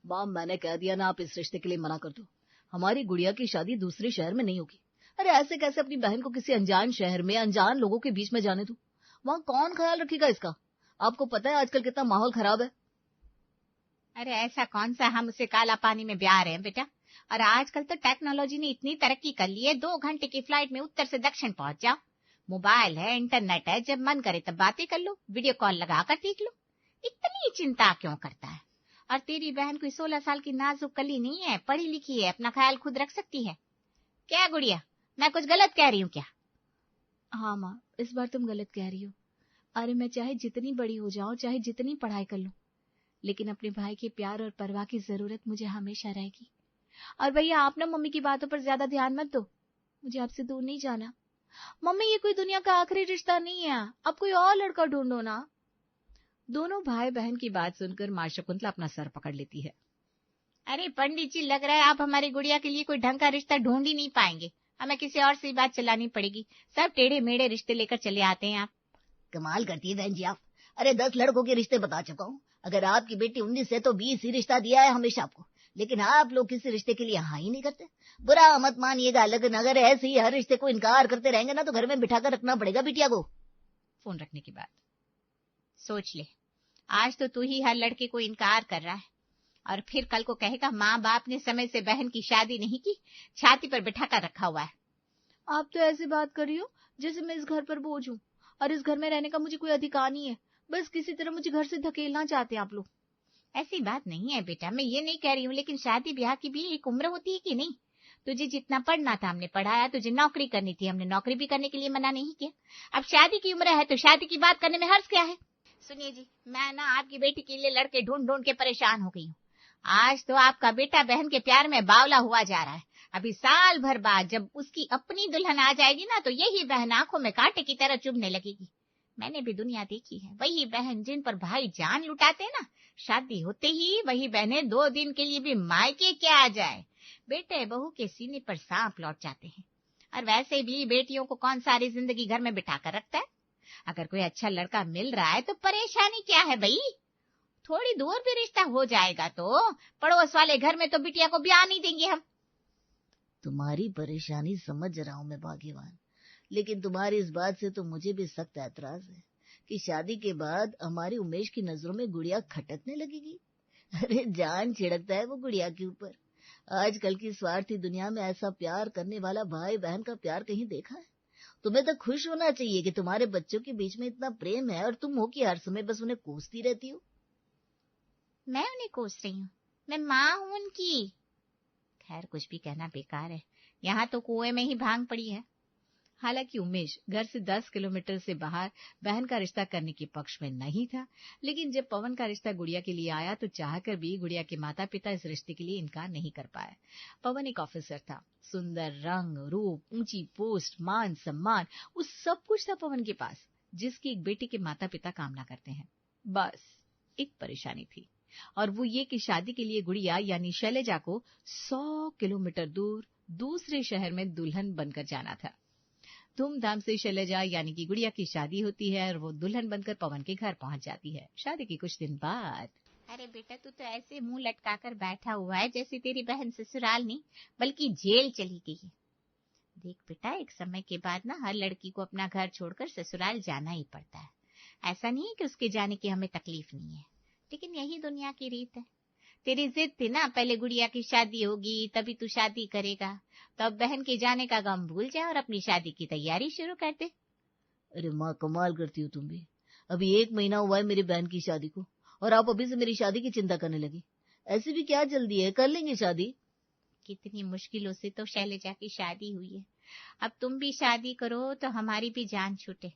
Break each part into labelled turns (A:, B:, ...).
A: वाह, मैंने कह दिया ना, आप इस रिश्ते के लिए मना कर दो। हमारी गुड़िया की शादी दूसरे शहर में नहीं होगी। अरे ऐसे कैसे अपनी बहन को किसी अनजान शहर में अनजान लोगों के बीच में जाने दो? वहां कौन ख्याल रखेगा इसका? आपको पता है आजकल कितना माहौल खराब है।
B: अरे ऐसा कौन सा हम उसे काला पानी में ब्याह रहे हैं बेटा। और आजकल तो टेक्नोलॉजी ने इतनी तरक्की कर ली है, 2 घंटे की फ्लाइट में उत्तर से दक्षिण पहुंच जाओ। मोबाइल है, इंटरनेट है, जब मन करे तब बातें कर लो, वीडियो कॉल लगाकर देख लो। इतनी चिंता क्यों करता है? और तेरी बहन कोई 16 साल की नाजुक कली नहीं है, पढ़ी लिखी है, अपना ख्याल खुद रख सकती है। क्या गुड़िया, मैं कुछ गलत कह रही हूँ क्या?
A: हाँ माँ, इस बार तुम गलत कह रही हो। अरे मैं चाहे जितनी बड़ी हो जाऊं, चाहे जितनी पढ़ाई कर लूं, लेकिन अपने भाई के प्यार और परवाह की जरूरत मुझे हमेशा रहेगी। और भैया आप ना मम्मी की बातों पर ज्यादा ध्यान मत दो, मुझे आपसे दूर नहीं जाना। मम्मी ये कोई दुनिया का आखिरी रिश्ता नहीं है, अब कोई और लड़का ढूंढो ना। दोनों भाई बहन की बात सुनकर मां शकुंतला अपना सर पकड़ लेती है।
B: अरे पंडित जी, लग रहा है आप हमारी गुड़िया के लिए कोई ढंग का रिश्ता ढूंढ ही नहीं पाएंगे। हमें किसी और से बात चलानी पड़ेगी। सब टेढ़े मेढ़े रिश्ते लेकर चले आते हैं आप।
C: कमाल करती है बहन जी आप। अरे 10 लड़कों के रिश्ते बता चुका हूँ। अगर आपकी बेटी 19 है तो 20 ही रिश्ता दिया है हमेशा आपको, लेकिन आप लोग किसी रिश्ते के लिए हाँ ही नहीं करते। बुरा मत मानिएगा, लेकिन अगर ऐसे ही हर रिश्ते को इनकार करते रहेंगे ना तो घर में बिठाकर रखना पड़ेगा बिटिया को।
B: फोन रखने की बात सोच ले। आज तो तू ही हर लड़के को इनकार कर रहा है, और फिर कल को कहेगा माँ बाप ने समय से बहन की शादी नहीं की, छाती पर बिठा कर रखा हुआ है।
A: आप तो ऐसी बात कर रही हो जैसे मैं इस घर पर बोझ हूँ, और इस घर में रहने का मुझे कोई अधिकार नहीं है। बस किसी तरह मुझे घर से धकेलना चाहते हैं आप लोग।
B: ऐसी बात नहीं है बेटा, मैं ये नहीं कह रही हूँ, लेकिन शादी ब्याह की भी एक उम्र होती है कि नहीं? तुझे जितना पढ़ना था हमने पढ़ाया, तुझे नौकरी करनी थी हमने नौकरी भी करने के लिए मना नहीं किया। अब शादी की उम्र है तो शादी की बात करने में हर्ज क्या है? सुनिए जी, मैं ना आपकी बेटी के लिए लड़के ढूंढ ढूंढ के परेशान हो गई हूँ। आज तो आपका बेटा बहन के प्यार में बावला हुआ जा रहा है। अभी साल भर बाद जब उसकी अपनी दुल्हन आ जाएगी ना, तो यही बहन आंखों में कांटे की तरह चुभने लगेगी। मैंने भी दुनिया देखी है, वही बहन जिन पर भाई जान लुटाते ना, शादी होते ही वही बहनें 2 दिन के लिए भी मायके क्या आ जाए, बेटे बहू के सीने पर सांप लौट जाते हैं। और वैसे भी बेटियों को कौन सारी जिंदगी घर में बिठा कर रखता है? अगर कोई अच्छा लड़का मिल रहा है तो परेशानी क्या है भाई? थोड़ी दूर भी रिश्ता हो जाएगा तो पड़ोस वाले घर में तो बिटिया को ब्याह नहीं देंगे हम।
C: तुम्हारी परेशानी समझ रहा हूँ मैं भाग्यवान, लेकिन तुम्हारी इस बात से तो मुझे भी सख्त ऐतराज है कि शादी के बाद हमारी उमेश की नजरों में गुड़िया खटकने लगेगी। अरे जान छिड़कता है वो गुड़िया के ऊपर। आजकल की स्वार्थी दुनिया में ऐसा प्यार करने वाला भाई बहन का प्यार कहीं देखा है? तुम्हें तो खुश होना चाहिए कि तुम्हारे बच्चों के बीच में इतना प्रेम है, और तुम हो कि हर समय बस उन्हें कोसती रहती हो।
B: मैं उन्हें कोस रही हूँ? मैं माँ हूँ उनकी। खैर कुछ भी कहना बेकार है, यहाँ तो कुएं में ही भांग पड़ी है।
A: हालांकि उमेश घर से 10 किलोमीटर से बाहर बहन का रिश्ता करने के पक्ष में नहीं था, लेकिन जब पवन का रिश्ता गुड़िया के लिए आया तो चाहकर भी गुड़िया के माता पिता इस रिश्ते के लिए इनकार नहीं कर पाए। पवन एक ऑफिसर था, सुंदर रंग रूप, ऊंची पोस्ट, मान सम्मान, उस सब कुछ था पवन के पास जिसकी एक बेटे के माता पिता कामना करते हैं। बस एक परेशानी थी, और वो ये कि शादी के लिए गुड़िया यानी शैलजा को 100 किलोमीटर दूर दूसरे शहर में दुल्हन बनकर जाना था। धूमधाम से शैलजा यानी कि गुड़िया की शादी होती है और वो दुल्हन बनकर पवन के घर पहुंच जाती है। शादी के कुछ दिन बाद।
B: अरे बेटा, तू तो ऐसे मुंह लटकाकर बैठा हुआ है जैसे तेरी बहन ससुराल नहीं बल्कि जेल चली गई है। देख बेटा, एक समय के बाद ना हर लड़की को अपना घर छोड़कर ससुराल जाना ही पड़ता है। ऐसा नहीं है कि उसके जाने की हमें तकलीफ नहीं है, लेकिन यही दुनिया की रीत है। तेरी जिद थी ना, पहले गुड़िया की शादी होगी तभी तू शादी करेगा, तो अब बहन के जाने का गम भूल जा और अपनी शादी की तैयारी शुरू कर दे।
C: अरे माँ, कमाल करती हो तुम भी। अभी 1 महीना हुआ है मेरी बहन की शादी को, और आप अभी से मेरी शादी की चिंता करने लगी। ऐसी भी क्या जल्दी है, कर लेंगे शादी।
B: कितनी मुश्किलों से तो शैलजा की शादी हुई है, अब तुम भी शादी करो तो हमारी भी जान छूटे।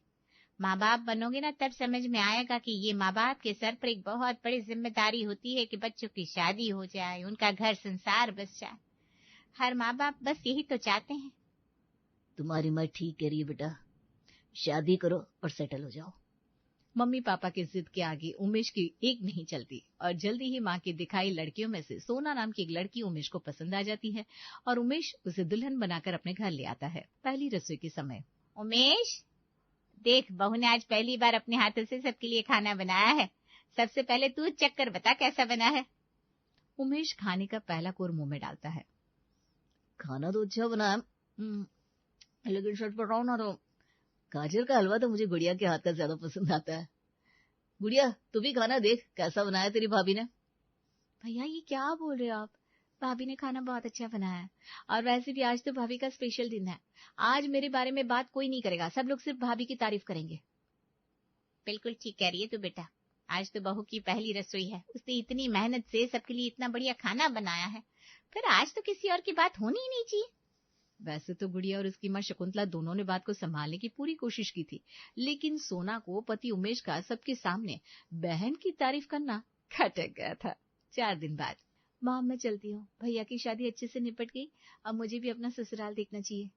B: माँ बाप बनोगे ना तब समझ में आएगा कि ये माँ बाप के सर पर एक बहुत बड़ी जिम्मेदारी होती है कि बच्चों की शादी हो जाए, उनका घर संसार बस जाए। हर माँ बाप बस यही तो चाहते हैं।
C: तुम्हारी माँ ठीक कह रही है बेटा, शादी करो और सेटल हो जाओ।
A: मम्मी पापा की जिद के आगे उमेश की एक नहीं चलती, और जल्दी ही माँ की दिखाई लड़कियों में से सोना नाम की एक लड़की उमेश को पसंद आ जाती है, और उमेश उसे दुल्हन बनाकर अपने घर ले आता है। पहली रसोई के समय।
B: उमेश देख, बहू ने आज पहली बार अपने हाथों से सबके लिए खाना बनाया है। सबसे पहले तू चक्कर बता कैसा बना है।
A: उमेश खाने का पहला कोर मुंह में डालता है।
C: खाना तो अच्छा बना है, लेकिन सच बताओ ना तो गाजर का हलवा तो मुझे गुड़िया के हाथ का ज्यादा पसंद आता है। गुड़िया तू भी खाना देख कैसा बनाया तेरी भाभी ने।
A: भैया ये क्या बोल रहे हो आप? भाभी ने खाना बहुत अच्छा बनाया है, और वैसे भी आज तो भाभी का स्पेशल दिन है। आज मेरे बारे में बात कोई नहीं करेगा, सब लोग सिर्फ भाभी की तारीफ करेंगे।
B: बिल्कुल ठीक कह रही है तू बेटा, आज तो बहू की पहली रसोई है, उसने इतनी मेहनत से सबके लिए इतना बढ़िया खाना बनाया है, फिर आज तो किसी और की बात होनी ही नहीं चाहिए।
A: वैसे तो गुड़िया और उसकी माँ शकुंतला दोनों ने बात को संभालने की पूरी कोशिश की थी, लेकिन सोना को पति उमेश का सबके सामने बहन की तारीफ करना खटक गया था। 4 दिन बाद, माँ मैं चलती हूँ, भैया की शादी अच्छे से निपट गई, अब मुझे भी अपना ससुराल देखना चाहिए।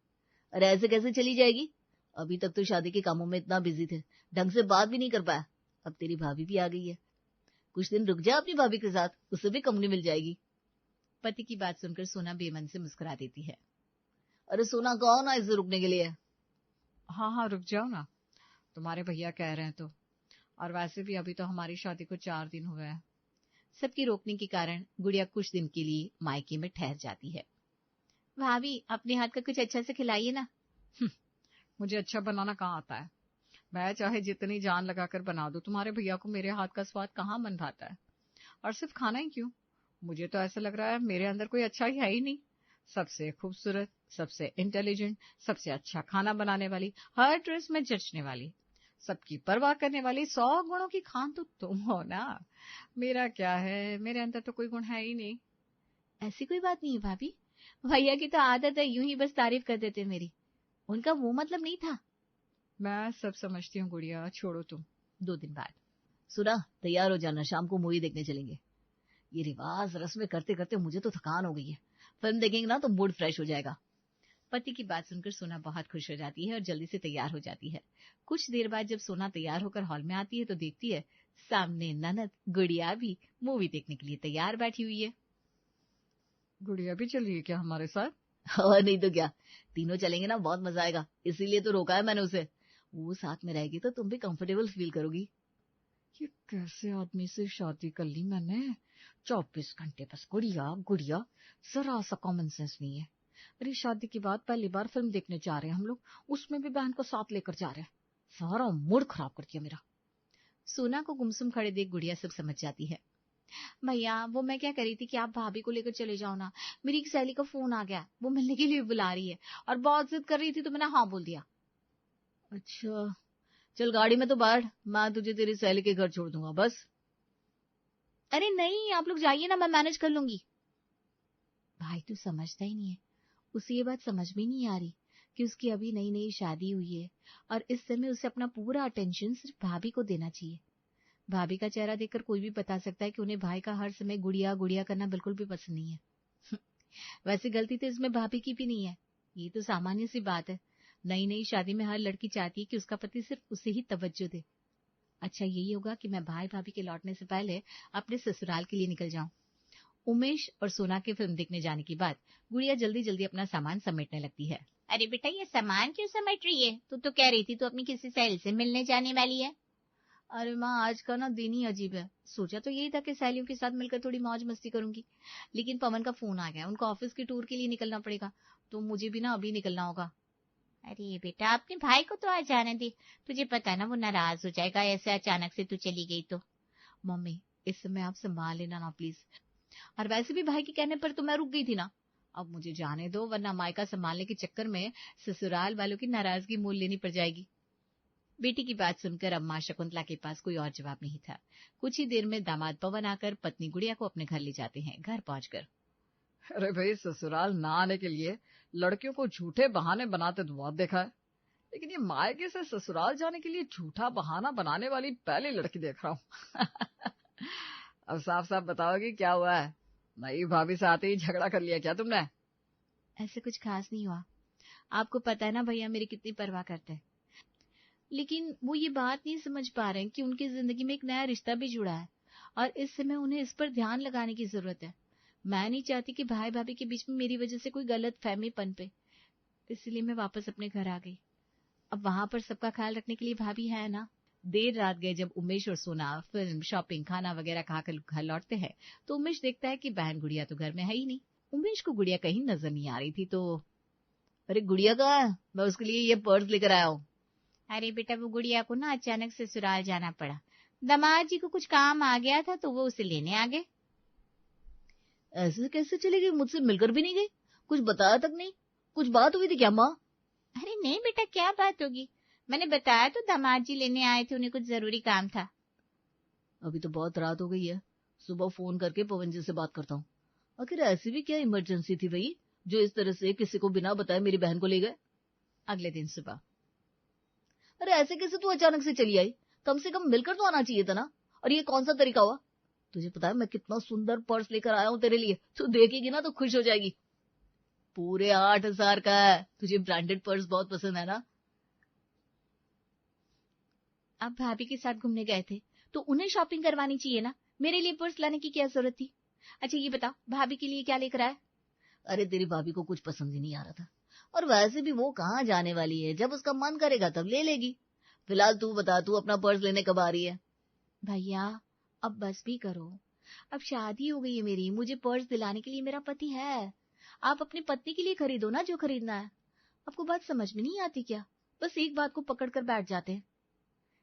C: अरे ऐसे कैसे चली जाएगी, अभी तक तो शादी के कामों में इतना बिजी थे, ढंग से बात भी नहीं कर पाया। अब तेरी भाभी भी आ गई है, कुछ दिन रुक जा अपनी भाभी के साथ, उससे भी कंपनी मिल जाएगी।
A: पति की बात सुनकर सोना बेमन से मुस्कुरा देती है।
C: अरे सोना कहो ना इसे रुकने के लिए।
A: हाँ रुक जाओ ना, तुम्हारे भैया कह रहे हैं तो, और वैसे भी अभी तो हमारी शादी को 4 दिन हुए हैं। सबकी रोकने के कारण गुड़िया कुछ दिन के लिए मायके में ठहर जाती है।
B: भाभी अपने हाथ का कुछ अच्छा से खिलाइए ना।
A: मुझे अच्छा बनाना कहाँ आता है, मैं चाहे जितनी जान लगाकर बना दूं, तुम्हारे भैया को मेरे हाथ का स्वाद कहाँ मन भाता है। और सिर्फ खाना ही क्यों, मुझे तो ऐसा लग रहा है मेरे अंदर कोई अच्छा ही है ही नहीं। सबसे खूबसूरत, सबसे इंटेलिजेंट, सबसे अच्छा खाना बनाने वाली, हर ड्रेस में जचने वाली, सबकी परवाह करने वाली 100 गुणों की खान तो तुम हो ना। मेरा क्या है, मेरे अंदर तो कोई गुण है ही नहीं।
B: ऐसी कोई बात नहीं है भाभी, भैया की तो आदत है यूं ही बस तारीफ कर देते मेरी, उनका वो मतलब नहीं था।
A: मैं सब समझती हूँ गुड़िया, छोड़ो तुम। 2 दिन बाद,
C: सुना तैयार हो जाना, शाम को मूवी देखने चलेंगे। ये रिवाज रस्में करते करते मुझे तो थकान हो गई है, फिल्म देखेंगे ना तो मूड फ्रेश हो जाएगा।
A: पति की बात सुनकर सोना बहुत खुश हो जाती है और जल्दी से तैयार हो जाती है। कुछ देर बाद जब सोना तैयार होकर हॉल में आती है तो देखती है सामने ननद गुड़िया भी मूवी देखने के लिए तैयार बैठी हुई है। गुड़िया भी चल रही है क्या हमारे साथ?
C: और नहीं तो क्या, तीनों चलेंगे ना, बहुत मजा आएगा, इसीलिए तो रोका है मैंने उसे। वो साथ में रहेगी तो तुम भी कंफर्टेबल फील करोगी।
A: ये कैसे आदमी से शादी कर ली मैंने, 24 घंटे बस गुड़िया गुड़िया, जरा सा कॉमन सेंस नहीं है। अरे शादी के बाद पहली बार फिल्म देखने जा रहे हैं हम लोग, उसमें भी बहन को साथ लेकर जा रहे हैं, सारा मूड खराब कर दिया मेरा। सोना को गुमसुम खड़े देख गुड़िया सब समझ जाती है।
B: भैया वो मैं क्या करी थी कि आप भाभी को लेकर चले जाओ ना, मेरी एक सहेली का फोन आ गया, वो मिलने के लिए बुला रही है और बहुत जिद कर रही थी तो मैंने हाँ बोल दिया।
C: अच्छा चल गाड़ी में तो बैठ, मैं तुझे तेरी सहेली के घर छोड़ दूंगा बस।
B: अरे नहीं आप लोग जाइए ना, मैं मैनेज कर लूंगी। भाई तू समझता ही नहीं है, उसे ये बात समझ में नहीं आ रही कि उसकी अभी नई नई शादी हुई है और इस समय उसे अपना पूरा अटेंशन सिर्फ भाभी को देना चाहिए। भाभी का चेहरा देखकर कोई भी बता सकता है कि उन्हें भाई का हर समय गुड़िया गुड़िया करना बिल्कुल भी पसंद नहीं है। वैसे गलती तो इसमें भाभी की भी नहीं है, ये तो सामान्य सी बात है। नई नई शादी में हर लड़की चाहती है कि उसका पति सिर्फ उसे ही तवज्जो दे। अच्छा यही होगा कि मैं भाई भाभी के लौटने से पहले अपने ससुराल के लिए निकल जाऊं। उमेश और सोना के फिल्म देखने जाने के बाद गुड़िया जल्दी जल्दी अपना सामान समेटने लगती है। अरे बेटा ये सामान क्यों समेट रही है, तू तो कह रही थी तू अपनी किसी सहेली से मिलने जाने वाली है।
A: अरे माँ आज का ना दिन ही अजीब है, सोचा तो यही था कि सहेलियों के साथ मिलकर थोड़ी मौज मस्ती करूंगी, लेकिन पवन का फोन आ गया, उनको ऑफिस की टूर के लिए निकलना पड़ेगा, तो मुझे भी ना अभी निकलना होगा।
B: अरे बेटा अपने भाई को तो आ जाने दे, तुझे पता ना वो नाराज हो जाएगा ऐसे अचानक से तू चली गई तो।
A: मम्मी इस समय आप संभाल लेना ना प्लीज, और वैसे भी भाई के कहने पर तो मैं रुक गई थी ना, अब मुझे जाने दो वरना मायका संभालने के चक्कर में ससुराल वालों की नाराजगी मोल लेनी पड़ जाएगी। बेटी की बात सुनकर अम्मा शकुंतला के पास कोई और जवाब नहीं था। कुछ ही देर में दामाद पवन आकर पत्नी गुड़िया को अपने घर ले जाते हैं। घर पहुंचकर,
D: अरे भाई ससुराल ना आने के लिए लड़कियों को झूठे बहाने बनाते तो बहुत देखा है, लेकिन ये मायके से ससुराल जाने के लिए झूठा बहाना बनाने वाली पहली लड़की देख रहा हूँ। अब साफ साफ बताओगी क्या हुआ है, नई भाभी से आते ही झगड़ा कर लिया क्या तुमने?
A: ऐसे कुछ खास नहीं हुआ, आपको पता है ना भैया मेरी कितनी परवाह करते हैं, लेकिन वो ये बात नहीं समझ पा रहे हैं कि उनकी जिंदगी में एक नया रिश्ता भी जुड़ा है और इस समय उन्हें इस पर ध्यान लगाने की जरूरत है। मैं नहीं चाहती कि भाई भाभी के बीच में मेरी वजह से कोई गलत फहमी पनपे, इसलिए मैं वापस अपने घर आ गई। अब वहां पर सबका ख्याल रखने के लिए भाभी है ना। देर रात गए जब उमेश और सोना फिल्म, शॉपिंग, खाना वगैरह खाकर घर लौटते हैं तो उमेश देखता है कि बहन गुड़िया तो घर में है ही नहीं। उमेश को गुड़िया कहीं नजर नहीं आ रही थी तो अरे गुड़िया कहाँ है, मैं उसके लिए ये पर्स लेकर आया हूँ।
B: अरे बेटा वो गुड़िया को ना अचानक ससुराल जाना पड़ा, दामाद जी को कुछ काम आ गया था तो वो उसे लेने आ गए।
C: ऐसे कैसे चली गई, मुझसे मिलकर भी नहीं गई, कुछ बताया तक नहीं, कुछ बात हुई थी क्या माँ?
B: अरे नहीं बेटा क्या बात होगी, मैंने बताया तो दामाद जी लेने आए थे, उन्हें कुछ जरूरी काम था।
C: अभी तो बहुत रात हो गई है, सुबह फोन करके पवन जी से बात करता हूँ। आखिर ऐसी भी क्या इमरजेंसी थी भाई जो इस तरह से किसी को बिना बताए मेरी बहन को ले गए?
A: अगले दिन सुबह,
C: अरे ऐसे कैसे तू अचानक से चली आई, कम से कम मिलकर तो आना चाहिए था ना। और ये कौन सा तरीका हुआ? तुझे पता है मैं कितना सुंदर पर्स लेकर आया हूँ तेरे लिए, तू देखेगी ना तो खुश हो जाएगी। पूरे 8,000 का है, तुझे ब्रांडेड पर्स बहुत पसंद है ना।
B: अब भाभी के साथ घूमने गए थे तो उन्हें शॉपिंग करवानी चाहिए ना, मेरे लिए पर्स लाने की क्या जरूरत थी। अच्छा ये बताओ भाभी के लिए क्या लेकर आए?
C: अरे तेरी भाभी को कुछ पसंद ही नहीं आ रहा था, और वैसे भी वो कहाँ जाने वाली है, जब उसका मन करेगा तब ले लेगी। फिलहाल तू बता, तू अपना पर्स लेने कब आ रही है?
B: भैया अब बस भी करो, अब शादी हो गई है मेरी, मुझे पर्स दिलाने के लिए मेरा पति है, आप अपनी पत्नी के लिए खरीदो ना जो खरीदना है। आपको बात समझ में नहीं आती क्या, बस एक बात को पकड़ कर बैठ जाते हैं।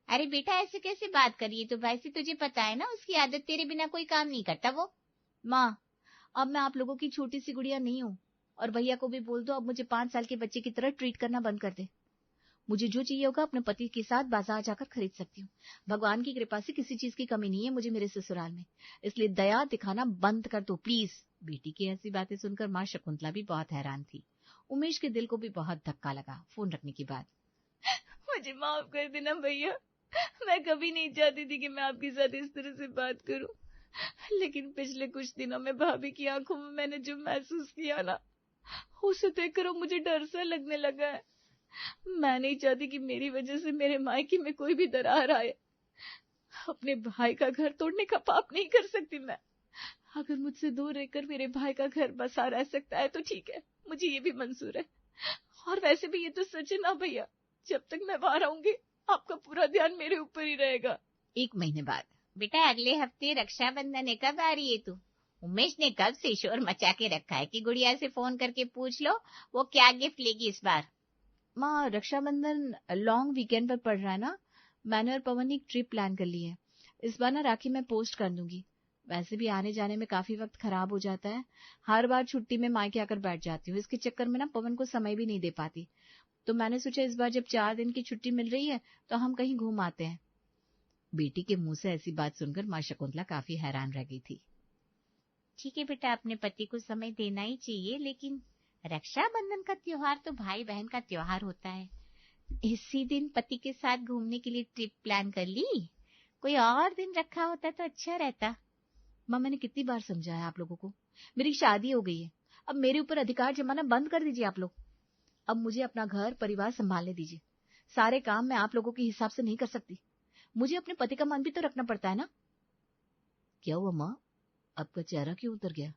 B: अरे बेटा ऐसे कैसे बात करिए, तो वैसे तुझे पता है ना उसकी आदत, तेरे बिना कोई काम नहीं करता वो।
A: माँ अब मैं आप लोगों की छोटी सी गुड़िया नहीं हूँ, और भैया को भी बोल दो अब मुझे 5 साल के बच्चे की तरह ट्रीट करना बंद कर दे। मुझे जो चाहिए होगा अपने पति के साथ बाजार जाकर खरीद सकती हूँ। भगवान की कृपा से किसी चीज की कमी नहीं है मुझे मेरे ससुराल में, इसलिए दया दिखाना बंद कर दो प्लीज। बेटी की ऐसी बातें सुनकर माँ शकुंतला भी बहुत हैरान थी। उमेश के दिल को भी बहुत धक्का लगा। फोन रखने के बाद,
E: मुझे माफ कर देना भैया, मैं कभी नहीं चाहती थी कि मैं आपके साथ इस तरह से बात करूं, लेकिन पिछले कुछ दिनों में भाभी की आंखों में मैंने जो महसूस किया ना, उसे देखकर अब मुझे डर सा लगने लगा है। मैं नहीं चाहती कि मेरी वजह से मेरे मायके में कोई भी दरार आए। अपने भाई का घर तोड़ने का पाप नहीं कर सकती मैं। अगर मुझसे दूर रहकर मेरे भाई का घर बसा रह सकता है तो ठीक है, मुझे ये भी मंजूर है। और वैसे भी ये तो सच है ना भैया, जब तक मैं वहां रहूंगी आपका पूरा ध्यान मेरे ऊपर ही रहेगा।
A: 1 महीने बाद,
B: बेटा अगले हफ्ते रक्षाबंधन है, कब आ रही है तू? उमेश ने कब से शोर मचा के रखा है कि गुड़िया से फोन करके पूछ लो वो क्या गिफ्ट लेगी इस बार।
A: माँ रक्षाबंधन लॉन्ग वीकेंड पर पड़ रहा है ना, मैंने और पवन ने एक ट्रिप प्लान कर ली है। इस बार ना राखी मैं पोस्ट कर दूंगी, वैसे भी आने जाने में काफी वक्त खराब हो जाता है, हर बार छुट्टी में मायके आकर बैठ जाती हूँ, इसके चक्कर में ना पवन को समय भी नहीं दे पाती। तो मैंने सोचा इस बार जब 4 दिन की छुट्टी मिल रही है तो हम कहीं घूम आते हैं। बेटी के मुंह से ऐसी बात सुनकर माँ शकुंतला काफी हैरान रह गई थी।
B: ठीक है बेटा अपने पति को समय देना ही चाहिए, लेकिन रक्षाबंधन का त्योहार तो भाई बहन का त्योहार होता है, इसी दिन पति के साथ घूमने के लिए ट्रिप प्लान कर ली, कोई और दिन रखा होता तो अच्छा रहता।
A: माँ मैंने कितनी बार समझाया आप लोगों को, मेरी शादी हो गई है, अब मेरे ऊपर अधिकार जमाना बंद कर दीजिए आप लोग। अब मुझे अपना घर परिवार संभालने दीजिए, सारे काम मैं आप लोगों के हिसाब से नहीं कर सकती, मुझे अपने पति का मन भी तो रखना पड़ता है ना।
C: क्या हुआ माँ, आपका चेहरा क्यों उतर गया?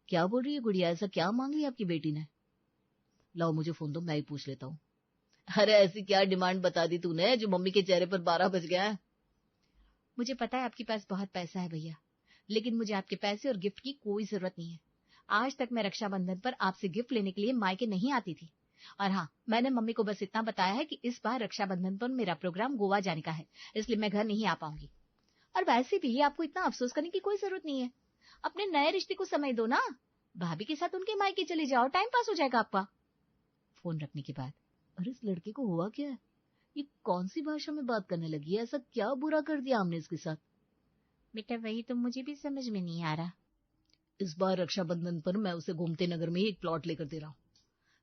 C: क्या बोल रही है गुड़िया, ऐसा क्या मांग लिया आपकी बेटी ने? लाओ मुझे फोन दो, मैं ही पूछ लेता हूँ। अरे ऐसी क्या डिमांड बता दी तूने जो मम्मी के चेहरे पर 12 बज गया है?
A: मुझे पता है आपके पास बहुत पैसा है भैया, लेकिन मुझे आपके पैसे और गिफ्ट की कोई जरूरत नहीं है। आज तक मैं रक्षाबंधन पर आपसे गिफ्ट लेने के लिए मायके नहीं आती थी, और हाँ मैंने मम्मी को बस इतना बताया है कि इस बार रक्षाबंधन पर मेरा प्रोग्राम गोवा जाने का है, इसलिए मैं घर नहीं आ पाऊंगी। और वैसे भी आपको इतना अफसोस करने की कोई जरूरत नहीं है, अपने नए रिश्ते को समय दो ना, भाभी के साथ उनके मायके चले जाओ, टाइम पास हो जाएगा आपका। फोन रखने के बाद,
C: अरे इस लड़के को हुआ क्या है, ये कौन सी भाषा में बात करने लगी है, ऐसा क्या बुरा कर दिया हमने इसके साथ?
B: बेटा वही तो मुझे भी समझ में नहीं आ रहा।
C: इस बार रक्षाबंधन पर मैं उसे गोमती नगर में ही एक प्लॉट लेकर दे रहा हूँ।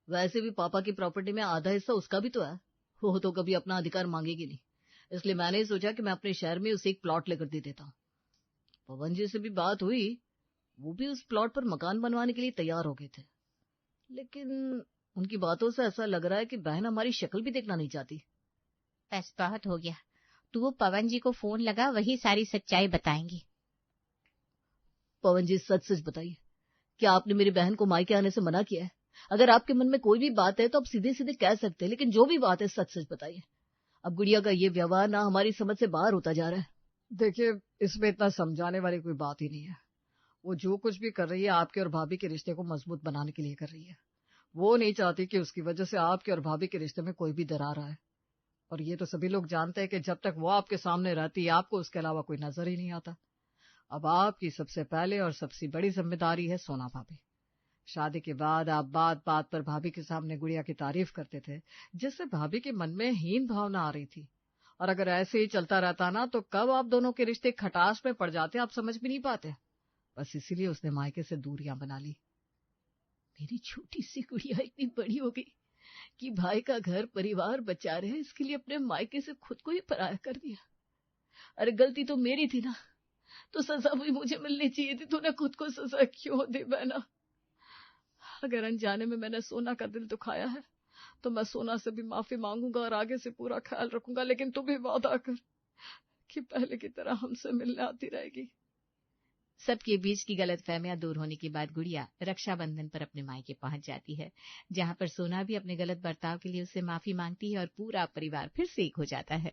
C: वैसे भी पापा की प्रॉपर्टी में आधा हिस्सा उसका भी तो है, वो तो कभी अपना अधिकार मांगेगी नहीं, इसलिए मैंने सोचा कि मैं अपने शहर में उसे एक प्लॉट लेकर दे देता हूँ। पवन जी से भी बात हुई, वो भी उस प्लॉट पर मकान बनवाने के लिए तैयार हो गए थे, लेकिन उनकी बातों से ऐसा लग रहा है कि बहन हमारी शक्ल भी देखना नहीं चाहती।
B: बस बहुत हो गया, तू वो पवन जी को फोन लगा, वही सारी सच्चाई बताएंगे।
C: पवन जी सच सच बताइए, क्या आपने मेरी बहन को मायके आने से मना किया है? अगर आपके मन में कोई भी बात है तो आप सीधे सीधे कह सकते हैं, लेकिन जो भी बात है सच सच बताइए। अब गुड़िया का ये व्यवहार ना हमारी समझ से बाहर होता जा रहा है।
D: देखिए, इसमें इतना समझाने वाली कोई बात ही नहीं है। वो जो कुछ भी कर रही है आपके और भाभी के रिश्ते को मजबूत बनाने के लिए कर रही है। वो नहीं चाहती कि उसकी वजह से आपके और भाभी के रिश्ते में कोई भी दरार आए। और ये तो सभी लोग जानते हैं कि जब तक वो आपके सामने रहती है आपको उसके अलावा कोई नजर ही नहीं आता। अब आपकी सबसे पहले और सबसे बड़ी जिम्मेदारी है सोना भाभी। शादी के बाद आप बात बात पर भाभी के सामने गुड़िया की तारीफ करते थे, जिससे भाभी के मन में हीन भावना आ रही थी। और अगर ऐसे ही चलता रहता ना तो कब आप दोनों के रिश्ते खटास में पड़ जाते आप समझ भी नहीं पाते। बस इसीलिए उसने मायके से दूरियां बना ली।
C: मेरी छोटी सी गुड़िया इतनी बड़ी हो गई कि भाई का घर परिवार बचा रहे, इसके लिए अपने मायके से खुद को ही पराया कर दिया। अरे गलती तो मेरी थी ना, तो सजा भी मुझे मिलनी चाहिए थी। तूने खुद को सजा क्यों दी बहना? अगर अनजाने में मैंने सोना का दिल दुखाया है तो मैं सोना से भी माफी मांगूंगा और आगे से पूरा ख्याल रखूंगा। लेकिन तू भी वादा कर कि पहले की तरह हमसे मिलने आती रहेगी।
A: सबके बीच की गलतफहमियां दूर होने के बाद गुड़िया रक्षाबंधन पर अपने मायके पहुंच जाती है, जहां पर सोना भी अपने गलत बर्ताव के लिए उससे माफी मांगती है और पूरा परिवार फिर से एक हो जाता है।